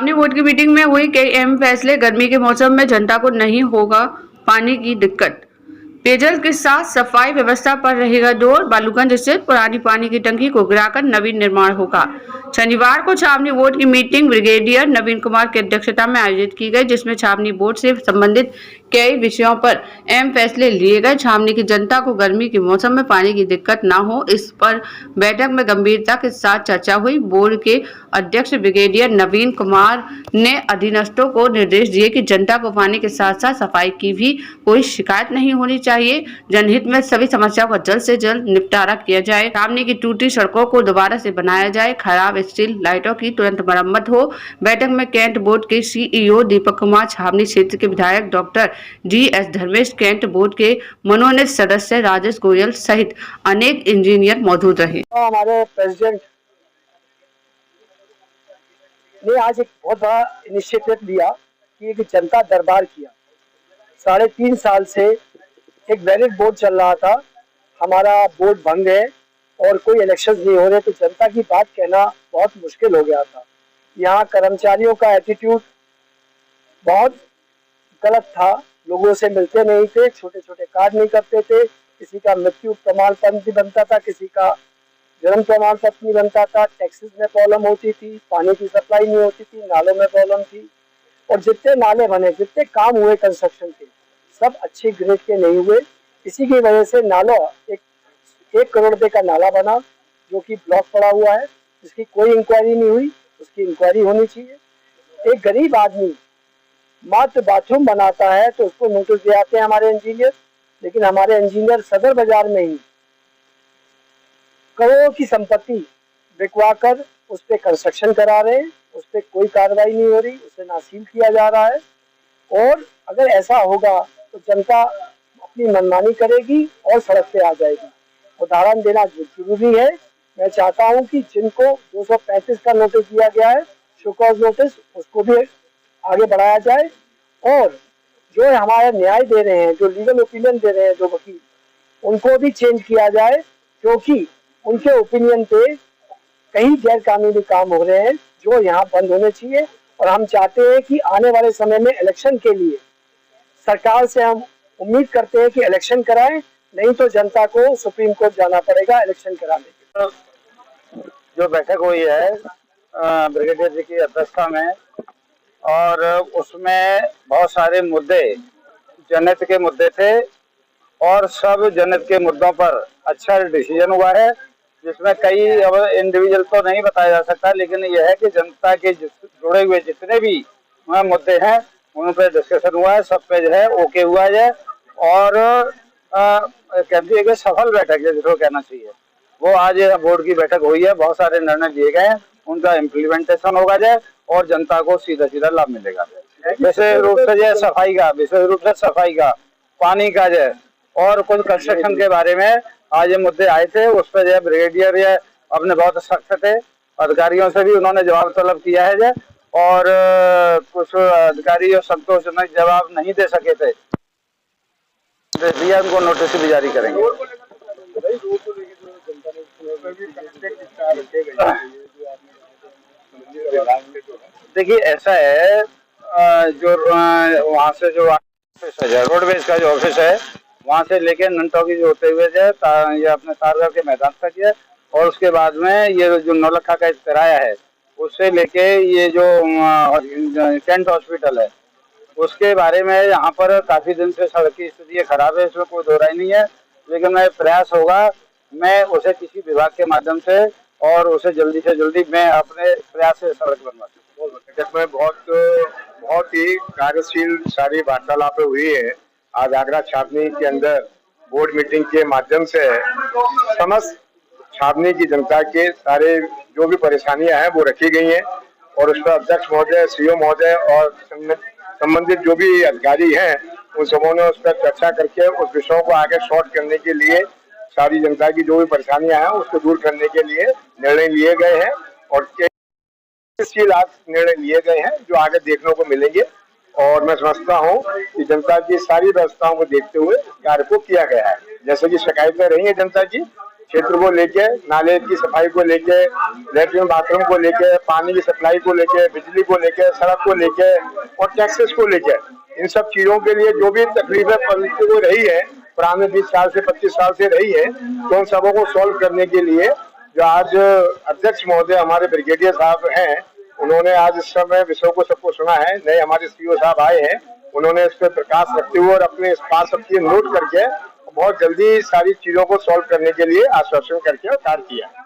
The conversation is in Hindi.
छावनी बोर्ड की मीटिंग में हुई कई अहम फैसले। गर्मी के मौसम में जनता को नहीं होगा पानी की दिक्कत। पेयजल के साथ सफाई व्यवस्था पर रहेगा जोर। बालूगंज स्थित पुरानी पानी की टंकी को गिराकर नवीन निर्माण होगा। शनिवार को छावनी बोर्ड की मीटिंग ब्रिगेडियर नवीन कुमार की अध्यक्षता में आयोजित की गई, जिसमें छावनी बोर्ड से संबंधित कई विषयों पर अहम फैसले लिए गए। छावनी की जनता को गर्मी के मौसम में पानी की दिक्कत न हो, इस पर बैठक में गंभीरता के साथ चर्चा हुई। बोर्ड के अध्यक्ष ब्रिगेडियर नवीन कुमार ने अधीनस्थों को निर्देश दिए कि जनता को पानी के साथ साथ सफाई की भी कोई शिकायत नहीं होनी चाहिए। जनहित में सभी समस्याओं का जल्द से जल्द निपटारा किया जाए। छावनी की टूटी सड़कों को दोबारा से बनाया जाए। खराब स्ट्रीट लाइटों की तुरंत मरम्मत हो। बैठक में कैंट बोर्ड के सीईओ दीपक कुमार, छावनी क्षेत्र के विधायक doctor GS Dharmesh, cantt board के मनोनीत सदस्य राजेश गोयल सहित अनेक इंजीनियर मौजूद रहे। हमारे प्रेसिडेंट ने आज एक बहुत बड़ा इनिशिएटिव लिया कि एक जनता दरबार किया। 3.5 साल से एक वैलिड बोर्ड चल रहा था, हमारा बोर्ड भंग है और कोई इलेक्शन नहीं हो रहे, तो जनता की बात कहना बहुत मुश्किल हो गया था। यहाँ कर्मचारियों का एटीट्यूड बहुत गलत था, लोगों से मिलते नहीं थे, छोटे छोटे कार्य नहीं करते थे, किसी का मृत्यु प्रमाण पत्र नहीं बनता था, किसी का जन्म प्रमाण पत्र नहीं बनता था, टैक्सेस में प्रॉब्लम होती थी, पानी की सप्लाई नहीं होती थी, नालों में प्रॉब्लम थी। और जितने नाले बने, जितने काम हुए कंस्ट्रक्शन के, सब अच्छे ग्रेड के नहीं हुए। इसी की वजह से नाला एक करोड़ रुपए का नाला बना जो कि ब्लॉक पड़ा हुआ है, जिसकी कोई इंक्वायरी नहीं हुई, उसकी इंक्वायरी होनी चाहिए। एक गरीब आदमी मात्र बाथरूम बनाता है तो उसको नोटिस दे आते हैं हमारे इंजीनियर, लेकिन हमारे इंजीनियर सदर बाजार में ही करोड़ों की संपत्ति बिकवा कर उस पर कंस्ट्रक्शन करा रहे हैं, उस पर कोई कार्रवाई नहीं हो रही, उसे नासील किया जा रहा है। और अगर ऐसा होगा तो जनता अपनी मनमानी करेगी और सड़क पे आ जाएगी। उदाहरण देना जरूरी है। मैं चाहता हूं कि जिनको 235 का नोटिस दिया गया है, शो कॉज नोटिस, उसको भी आगे बढ़ाया जाए। और जो हमारे न्याय दे रहे हैं, जो लीगल ओपिनियन दे रहे हैं, जो वकील, उनको भी चेंज किया जाए, क्योंकि उनके ओपिनियन पे कई गैर कानूनी काम हो रहे हैं जो यहाँ बंद होने चाहिए। और हम चाहते हैं कि आने वाले समय में इलेक्शन के लिए सरकार से हम उम्मीद करते हैं कि इलेक्शन कराएं, नहीं तो जनता को सुप्रीम कोर्ट जाना पड़ेगा इलेक्शन कराने के लिए। जो बैठक हुई है ब्रिगेडियर जी की अध्यक्षता में, और उसमें बहुत सारे मुद्दे जनहित के मुद्दे थे और सब जनहित के मुद्दों पर अच्छा डिसीजन हुआ है, जिसमें कई अब इंडिविजुअल तो नहीं बताया जा सकता, लेकिन यह है कि जनता के जुड़े हुए जितने भी मुद्दे हैं उन पर डिस्कशन हुआ है, सब पे जो है ओके हुआ है। और कहती है कि सफल बैठक है जिसको कहना चाहिए, वो आज बोर्ड की बैठक हुई है। बहुत सारे निर्णय लिए गए हैं, उनका इम्प्लीमेंटेशन होगा जाए और जनता को सीधा सीधा लाभ मिलेगा। विशेष रूप से जो सफाई का, विशेष रूप से सफाई का, पानी का जो और कुछ कंस्ट्रक्शन के बारे में आज ये मुद्दे आए थे, उस पर जो ब्रिगेडियर ये अपने बहुत सख्त थे, अधिकारियों से भी उन्होंने जवाब तलब किया है और कुछ अधिकारी संतोषजनक जवाब नहीं दे सके थे, दिया उनको नोटिस भी जारी करेंगे। देखिए ऐसा है, जो वहाँ से जो ऑफिस है, रोडवेज का जो ऑफिस है, वहाँ से लेके ननटॉकी जो होते हुए जाए ये अपने तारगढ़ के मैदान तक है, और उसके बाद में ये जो नौलखा का किराया है उससे लेके ये जो कैंट हॉस्पिटल है उसके बारे में यहाँ पर काफी दिन से सड़क की स्थिति खराब है, इसमें कोई दो राय नहीं है। लेकिन मैं प्रयास होगा, मैं उसे किसी विभाग के माध्यम से और उसे जल्दी से जल्दी मैं अपने प्रयास से सड़क बनवा सकूँ। इसमें बहुत ही कार्यशील सारी वार्तालापें हुई है। आज आगरा छावनी के अंदर बोर्ड मीटिंग के माध्यम से समस्त छावनी की जनता के सारे जो भी परेशानियां हैं वो रखी गई हैं, और उस पर अध्यक्ष महोदय, सीओ महोदय और संबंधित जो भी अधिकारी हैं उन सबों ने उस पर चर्चा करके उस विषयों को आगे शॉर्ट करने के लिए, सारी जनता की जो भी परेशानियां हैं उसको दूर करने के लिए निर्णय लिए गए हैं, और निर्णय लिए गए हैं जो आगे देखने को मिलेंगे। और मैं समझता हूं कि जनता की सारी व्यवस्थाओं को देखते हुए कार्य को किया गया है। जैसे कि शिकायतें रही है जनता की, क्षेत्र को लेके, नाले की सफाई को लेके, लेटरिन बाथरूम को लेके, पानी की सप्लाई को लेके, बिजली को लेके, सड़क को लेके और टैक्सेस को लेके, इन सब चीजों के लिए जो भी तकलीफें पब्लिक को रही है पुराने 20 साल से 25 साल से रही है, तो उन सबों को सॉल्व करने के लिए जो आज अध्यक्ष महोदय हमारे ब्रिगेडियर साहब हैं, उन्होंने आज इस समय विषयों को सबको सुना है। नए हमारे सीओ साहब आए हैं, उन्होंने इस पर प्रकाश रखते हुए और अपने इस पास सब चीजें नोट करके बहुत जल्दी सारी चीजों को सॉल्व करने के लिए आश्वासन करके और कार्य किया।